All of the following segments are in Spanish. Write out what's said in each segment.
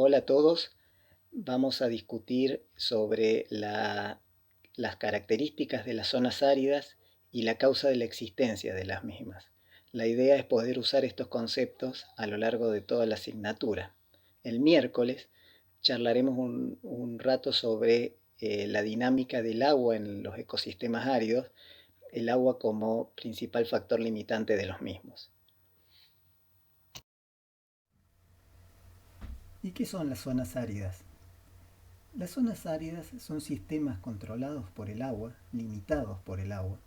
Hola a todos. Vamos a discutir sobre las características de las zonas áridas y la causa de la existencia de las mismas. La idea es poder usar estos conceptos a lo largo de toda la asignatura. El miércoles charlaremos un rato sobre la dinámica del agua en los ecosistemas áridos, el agua como principal factor limitante de los mismos. ¿Y qué son las zonas áridas? Las zonas áridas son sistemas controlados por el agua, limitados por el agua,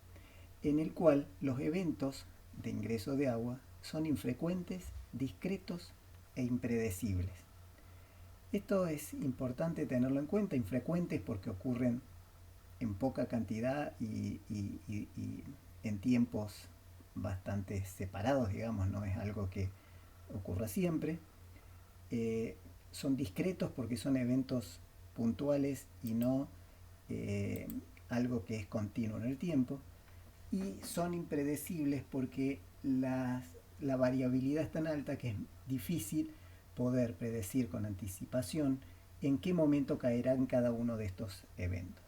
en el cual los eventos de ingreso de agua son infrecuentes, discretos e impredecibles. Esto es importante tenerlo en cuenta, infrecuentes porque ocurren en poca cantidad y en tiempos bastante separados, digamos, no es algo que ocurra siempre. Son discretos porque son eventos puntuales y no eh, algo que es continuo en el tiempo, y son impredecibles porque la variabilidad es tan alta que es difícil poder predecir con anticipación en qué momento caerán cada uno de estos eventos.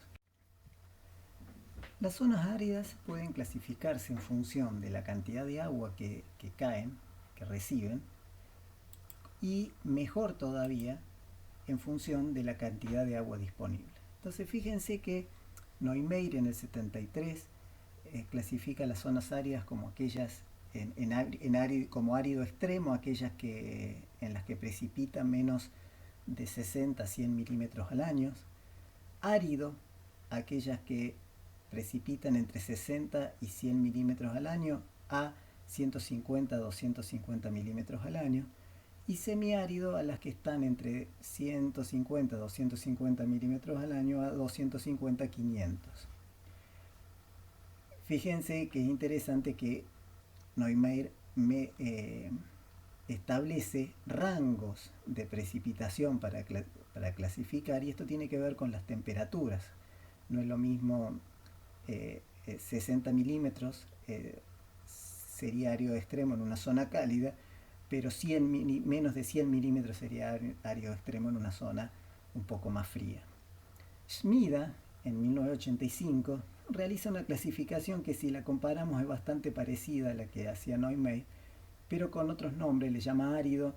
Las zonas áridas pueden clasificarse en función de la cantidad de agua que caen, que reciben, y mejor todavía en función de la cantidad de agua disponible. Entonces fíjense que Neumayer en el 73 clasifica las zonas áridas como aquellas como árido extremo, aquellas en las que precipita menos de 60 a 100 milímetros al año; árido, aquellas que precipitan entre 60 y 100 milímetros al año a 150 a 250 milímetros al año; y semiárido, a las que están entre 150 a 250 milímetros al año a 250 a 500. Fíjense que es interesante que Neumayer establece rangos de precipitación para clasificar, y esto tiene que ver con las temperaturas. No es lo mismo 60 milímetros sería árido extremo en una zona cálida, pero menos de 100 milímetros sería árido extremo en una zona un poco más fría. Schmida, en 1985, realiza una clasificación que, si la comparamos, es bastante parecida a la que hacía Neumayer, pero con otros nombres. Le llama árido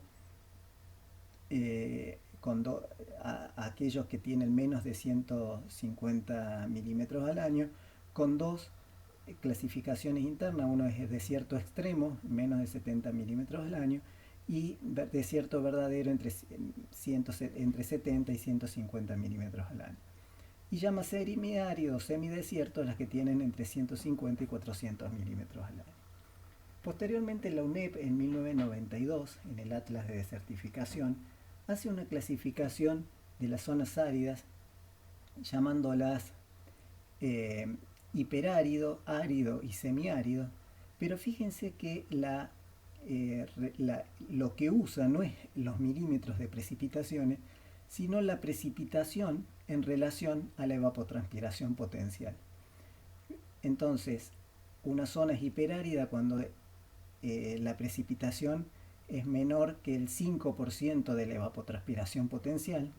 a aquellos que tienen menos de 150 milímetros al año, con dos clasificaciones internas. Uno es desierto extremo, menos de 70 milímetros al año, y desierto verdadero entre 70 y 150 milímetros al año. Y llama semiárido o semidesierto las que tienen entre 150 y 400 milímetros al año. Posteriormente, la UNEP, en 1992, en el Atlas de Desertificación, hace una clasificación de las zonas áridas, llamándolas hiperárido, árido y semiárido, pero fíjense que lo que usa no es los milímetros de precipitaciones, sino la precipitación en relación a la evapotranspiración potencial. Entonces, una zona es hiperárida cuando la precipitación es menor que el 5% de la evapotranspiración potencial.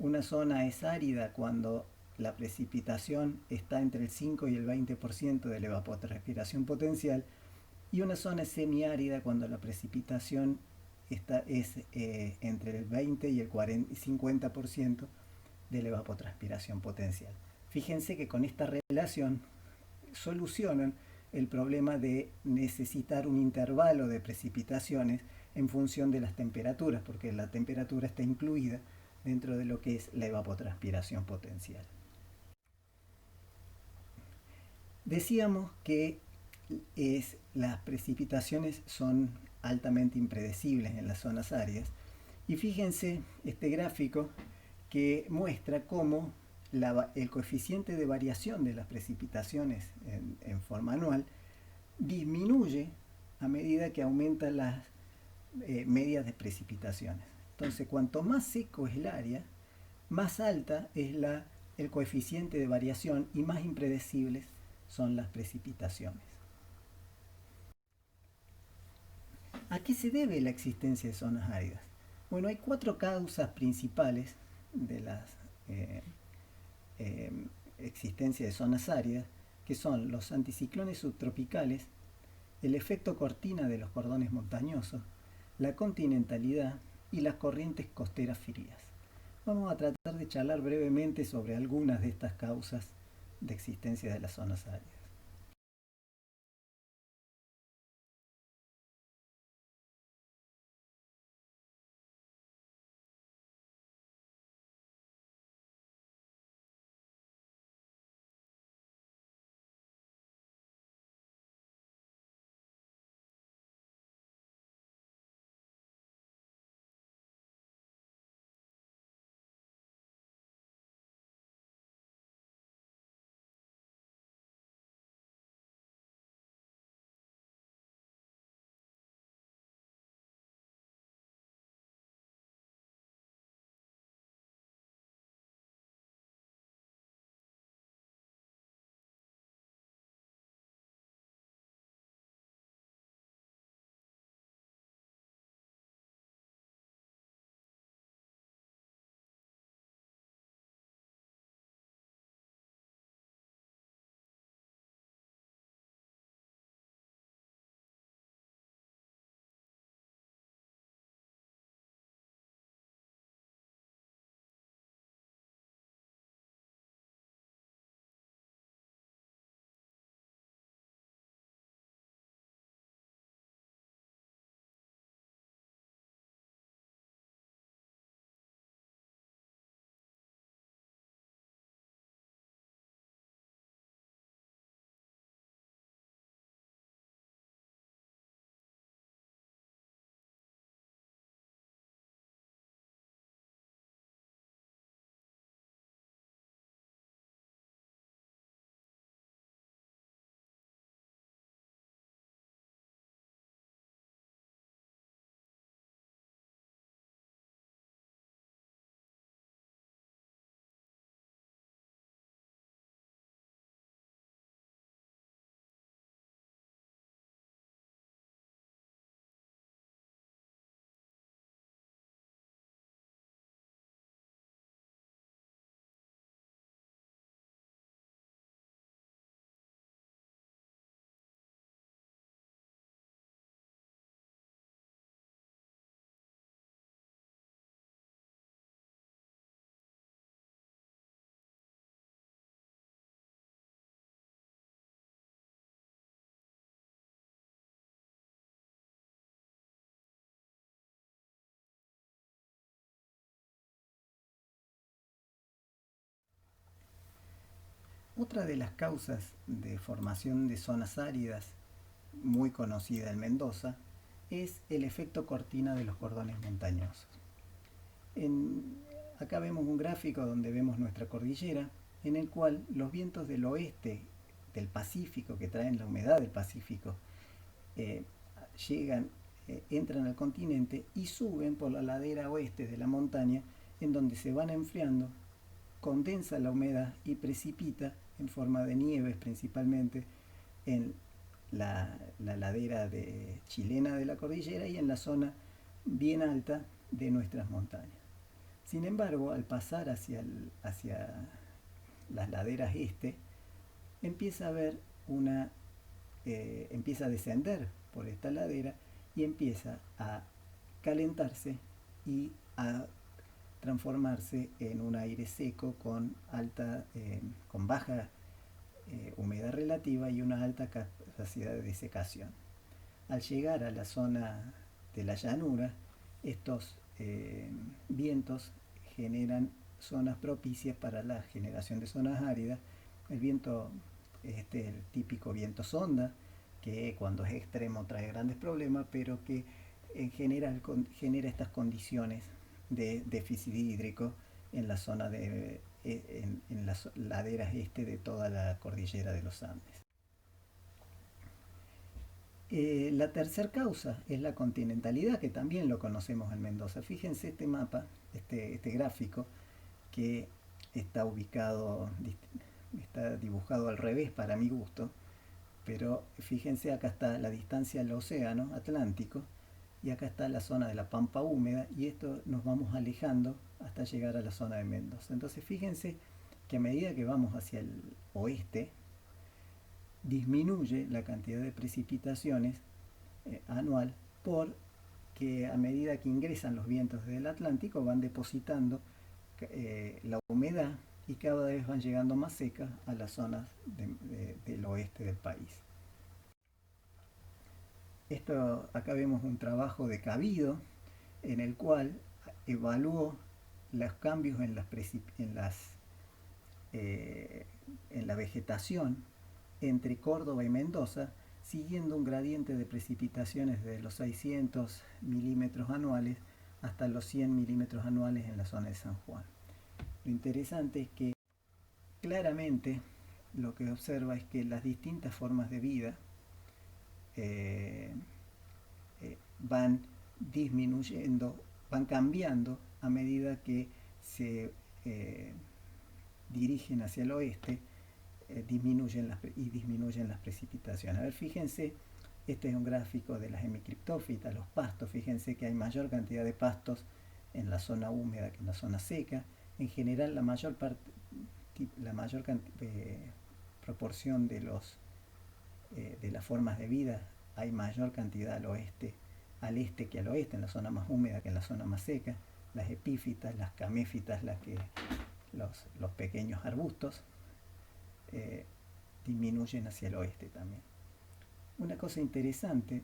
Una zona es árida cuando la precipitación está entre el 5 y el 20% de la evapotranspiración potencial. Y una zona es semiárida cuando la precipitación es entre el 20 y el 50% de la evapotranspiración potencial. Fíjense que con esta relación solucionan el problema de necesitar un intervalo de precipitaciones en función de las temperaturas, porque la temperatura está incluida dentro de lo que es la evapotranspiración potencial. Decíamos que las precipitaciones son altamente impredecibles en las zonas áridas, y fíjense este gráfico que muestra cómo el coeficiente de variación de las precipitaciones en forma anual disminuye a medida que aumentan las medias de precipitaciones. Entonces, cuanto más seco es el área, más alta es el coeficiente de variación y más impredecibles son las precipitaciones. ¿A qué se debe la existencia de zonas áridas? Bueno, hay cuatro causas principales de la existencia de zonas áridas, que son los anticiclones subtropicales, el efecto cortina de los cordones montañosos, la continentalidad y las corrientes costeras frías. Vamos a tratar de charlar brevemente sobre algunas de estas causas de existencia de las zonas áridas. Otra de las causas de formación de zonas áridas, muy conocida en Mendoza, es el efecto cortina de los cordones montañosos. En, Acá vemos un gráfico donde vemos nuestra cordillera, en el cual los vientos del oeste del Pacífico, que traen la humedad del Pacífico, eh, llegan, entran al continente y suben por la ladera oeste de la montaña, en donde se van enfriando, condensa la humedad y precipita en forma de nieves principalmente en la ladera chilena de la cordillera y en la zona bien alta de nuestras montañas. Sin embargo, al pasar hacia las laderas este, empieza a haber empieza a descender por esta ladera y empieza a calentarse y a transformarse en un aire seco con baja humedad relativa y una alta capacidad de desecación. Al llegar a la zona de la llanura, estos vientos generan zonas propicias para la generación de zonas áridas. El viento, el típico viento sonda, que cuando es extremo trae grandes problemas, pero que en general genera estas condiciones de déficit hídrico en la zona en las laderas de toda la cordillera de los Andes. La tercera causa es la continentalidad, que también lo conocemos en Mendoza. Fíjense este mapa, este gráfico, que está está dibujado al revés para mi gusto, pero fíjense, acá está la distancia al océano Atlántico, y acá está la zona de la pampa húmeda, y esto nos vamos alejando hasta llegar a la zona de Mendoza. Entonces fíjense que a medida que vamos hacia el oeste, disminuye la cantidad de precipitaciones anual, porque a medida que ingresan los vientos del Atlántico van depositando la humedad y cada vez van llegando más secas a las zonas del oeste del país. Acá vemos un trabajo de Cabido en el cual evaluó los cambios en la vegetación entre Córdoba y Mendoza, siguiendo un gradiente de precipitaciones de los 600 milímetros anuales hasta los 100 milímetros anuales en la zona de San Juan. Lo interesante es que claramente lo que observa es que las distintas formas de vida van disminuyendo, van cambiando a medida que se dirigen hacia el oeste, disminuyen las precipitaciones. A ver, fíjense, este es un gráfico de las hemicriptófitas, los pastos. Fíjense que hay mayor cantidad de pastos en la zona húmeda que en la zona seca. En general, la mayor proporción de las formas de vida, hay mayor cantidad al este que al oeste, en la zona más húmeda que en la zona más seca. Las epífitas, las caméfitas, los pequeños arbustos, disminuyen hacia el oeste también. Una cosa interesante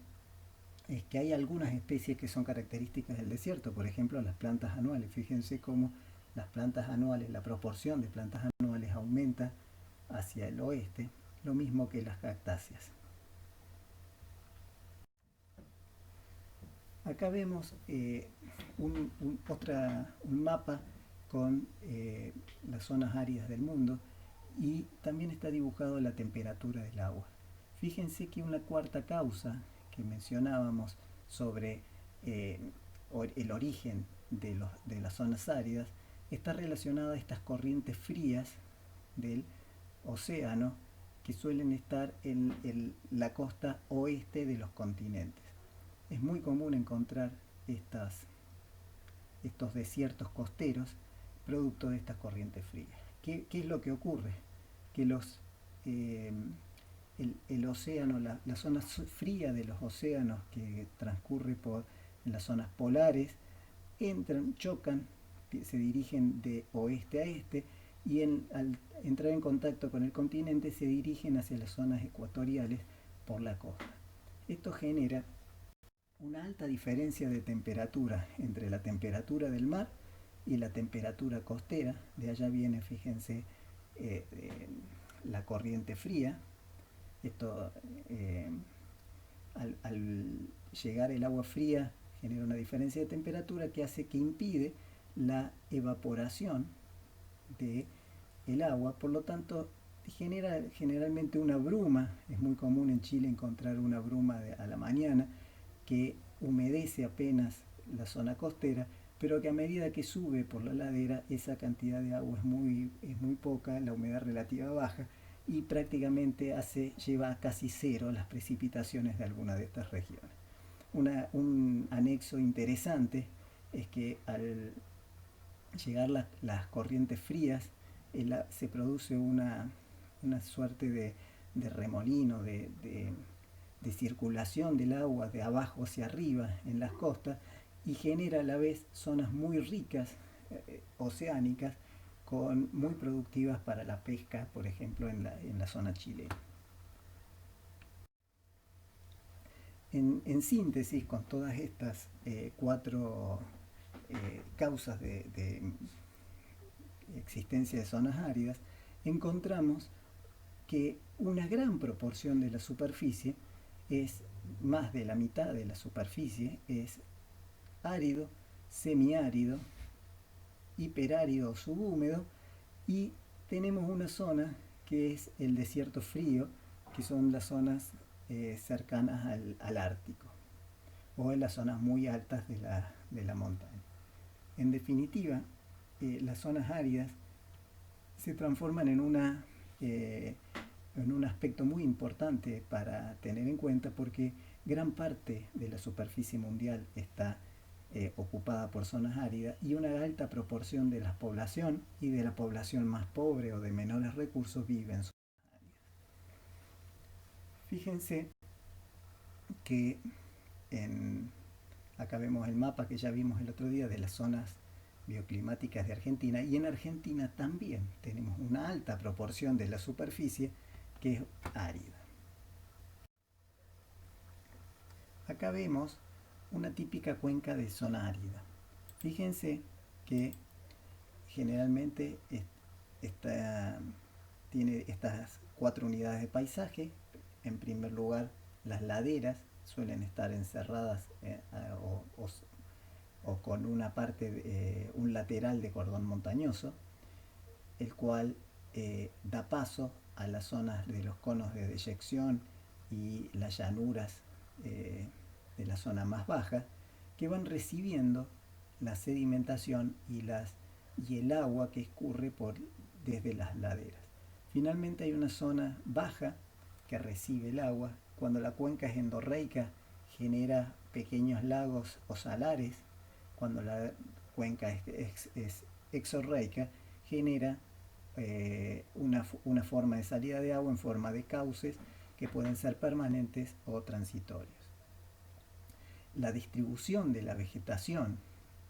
es que hay algunas especies que son características del desierto, por ejemplo las plantas anuales. Fíjense cómo las plantas anuales, la proporción de plantas anuales aumenta hacia el oeste, lo mismo que las cactáceas. Acá vemos un mapa con las zonas áridas del mundo, y también está dibujado la temperatura del agua. Fíjense que una cuarta causa que mencionábamos sobre el origen de las zonas áridas está relacionada a estas corrientes frías del océano que suelen estar en la costa oeste de los continentes. Es muy común encontrar estos desiertos costeros producto de estas corrientes frías. ¿Qué es lo que ocurre? Que el océano, la zona fría de los océanos que transcurre en las zonas polares, entran, chocan, se dirigen de oeste a este, y al entrar en contacto con el continente se dirigen hacia las zonas ecuatoriales por la costa. Esto genera una alta diferencia de temperatura entre la temperatura del mar y la temperatura costera. De allá viene, fíjense, la corriente fría. Esto, al llegar el agua fría, genera una diferencia de temperatura que impide la evaporación del agua, por lo tanto genera generalmente una bruma. Es muy común en Chile encontrar una bruma a la mañana que humedece apenas la zona costera, pero que a medida que sube por la ladera esa cantidad de agua es muy poca, la humedad relativa baja, y prácticamente lleva a casi cero las precipitaciones de alguna de estas regiones. Un anexo interesante es que al llegar las corrientes frías se produce una suerte de remolino, de circulación del agua de abajo hacia arriba en las costas, y genera a la vez zonas muy ricas oceánicas, muy productivas para la pesca, por ejemplo en la zona chilena. En síntesis, con todas estas cuatro causas de existencia de zonas áridas, encontramos que una gran proporción de la superficie, es más de la mitad de la superficie, es árido, semiárido, hiperárido o subhúmedo, y tenemos una zona que es el desierto frío, que son las zonas cercanas al Ártico, o en las zonas muy altas de la montaña. En definitiva, las zonas áridas se transforman en un aspecto muy importante para tener en cuenta, porque gran parte de la superficie mundial está ocupada por zonas áridas y una alta proporción de la población y de la población más pobre o de menores recursos vive en zonas áridas. Fíjense que acá vemos el mapa que ya vimos el otro día de las zonas bioclimáticas de Argentina, y en Argentina también tenemos una alta proporción de la superficie que es árida. Acá vemos una típica cuenca de zona árida. Fíjense que generalmente tiene estas 4 unidades de paisaje. En primer lugar, las laderas suelen estar encerradas o con una parte, un lateral de cordón montañoso, el cual da paso a las zonas de los conos de deyección y las llanuras de la zona más baja, que van recibiendo la sedimentación y el agua que escurre desde las laderas. Finalmente hay una zona baja que recibe el agua. Cuando la cuenca es endorreica, genera pequeños lagos o salares. Cuando la cuenca es exorreica, genera una forma de salida de agua en forma de cauces que pueden ser permanentes o transitorios. La distribución de la vegetación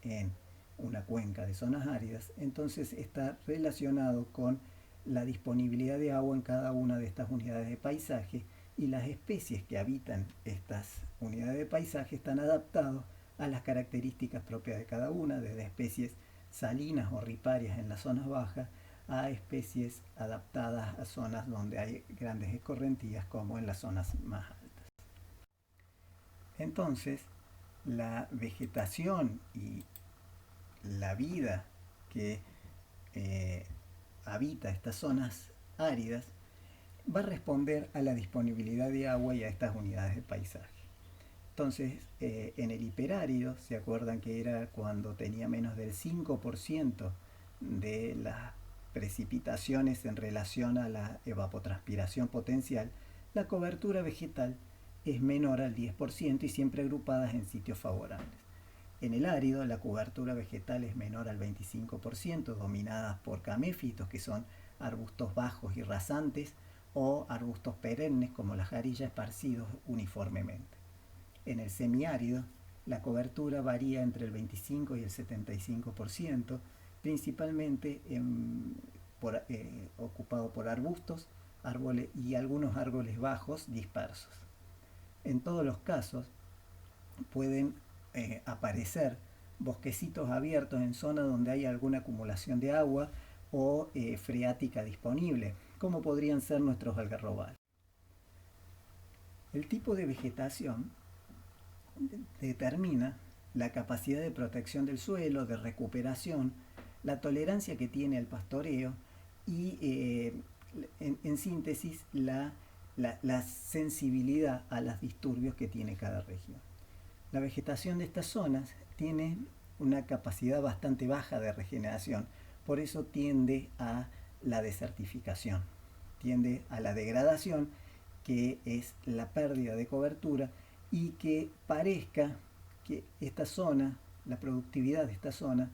en una cuenca de zonas áridas entonces está relacionado con la disponibilidad de agua en cada una de estas unidades de paisaje, y las especies que habitan estas unidades de paisaje están adaptados a las características propias de cada una, desde especies salinas o riparias en las zonas bajas a especies adaptadas a zonas donde hay grandes escorrentías, como en las zonas más altas. Entonces, la vegetación y la vida que habita estas zonas áridas va a responder a la disponibilidad de agua y a estas unidades de paisaje. Entonces, en el hiperárido, ¿se acuerdan que era cuando tenía menos del 5% de las precipitaciones en relación a la evapotranspiración potencial? La cobertura vegetal es menor al 10% y siempre agrupadas en sitios favorables. En el árido, la cobertura vegetal es menor al 25%, dominadas por caméfitos, que son arbustos bajos y rasantes, o arbustos perennes como la jarilla, esparcidos uniformemente. En el semiárido, la cobertura varía entre el 25 y el 75%, principalmente ocupado por arbustos, árboles y algunos árboles bajos dispersos. En todos los casos pueden aparecer bosquecitos abiertos en zonas donde hay alguna acumulación de agua o freática disponible, como podrían ser nuestros algarrobales. El tipo de vegetación determina la capacidad de protección del suelo, de recuperación, la tolerancia que tiene al pastoreo y, en síntesis, la sensibilidad a los disturbios que tiene cada región. La vegetación de estas zonas tiene una capacidad bastante baja de regeneración, por eso tiende a la desertificación, tiende a la degradación, que es la pérdida de cobertura, y que parezca que esta zona, la productividad de esta zona,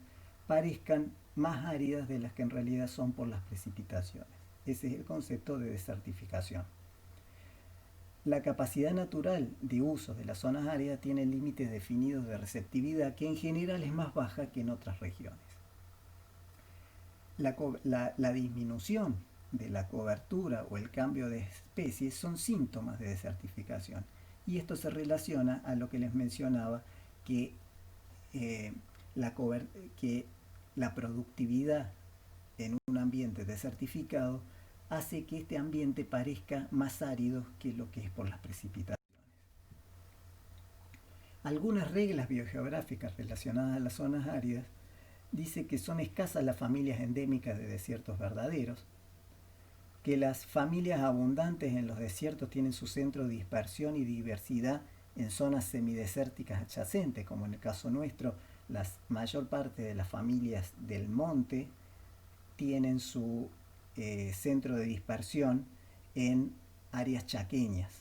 parezcan más áridas de las que en realidad son por las precipitaciones. Ese es el concepto de desertificación. La capacidad natural de uso de las zonas áridas tiene límites definidos de receptividad, que en general es más baja que en otras regiones. La disminución de la cobertura o el cambio de especies son síntomas de desertificación, y esto se relaciona a lo que les mencionaba, que la productividad en un ambiente desertificado hace que este ambiente parezca más árido que lo que es por las precipitaciones. Algunas reglas biogeográficas relacionadas a las zonas áridas dice que son escasas las familias endémicas de desiertos verdaderos, que las familias abundantes en los desiertos tienen su centro de dispersión y diversidad en zonas semidesérticas adyacentes, como en el caso nuestro, la mayor parte de las familias del monte tienen su centro de dispersión en áreas chaqueñas,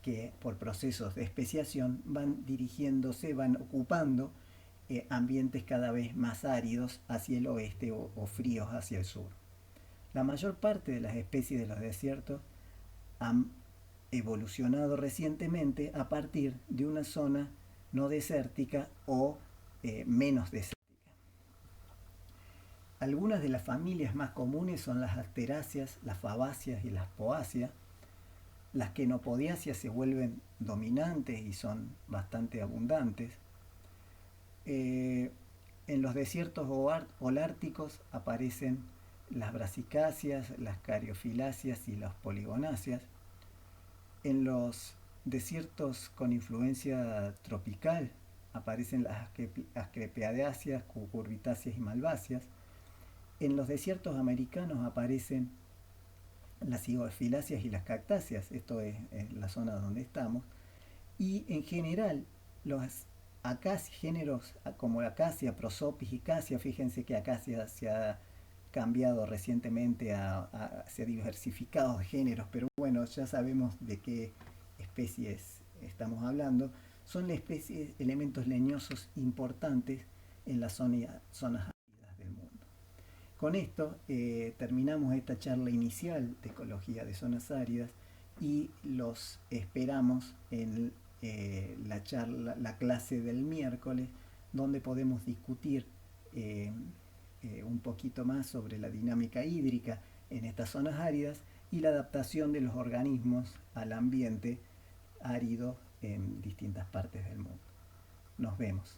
que por procesos de especiación van dirigiéndose, van ocupando ambientes cada vez más áridos hacia el oeste o fríos hacia el sur. La mayor parte de las especies de los desiertos han evolucionado recientemente a partir de una zona no desértica o menos desértica. Algunas de las familias más comunes son las asteráceas, las fabáceas y las poáceas. Las quenopodiáceas se vuelven dominantes y son bastante abundantes. En los desiertos holárticos aparecen las brasicáceas, las cariofiláceas y las poligonáceas. En los desiertos con influencia tropical aparecen las asclepiadáceas, cucurbitáceas y malváceas. En los desiertos americanos aparecen las higofiláceas y las cactáceas, esto es la zona donde estamos, y en general los géneros como acacia, prosopis y casia, fíjense que acacia se ha cambiado recientemente, se ha diversificado de géneros, pero bueno, ya sabemos de qué especies estamos hablando, son elementos leñosos importantes en las zonas áridas del mundo. Con esto terminamos esta charla inicial de ecología de zonas áridas y los esperamos en la clase del miércoles, donde podemos discutir un poquito más sobre la dinámica hídrica en estas zonas áridas y la adaptación de los organismos al ambiente árido en distintas partes del mundo. Nos vemos.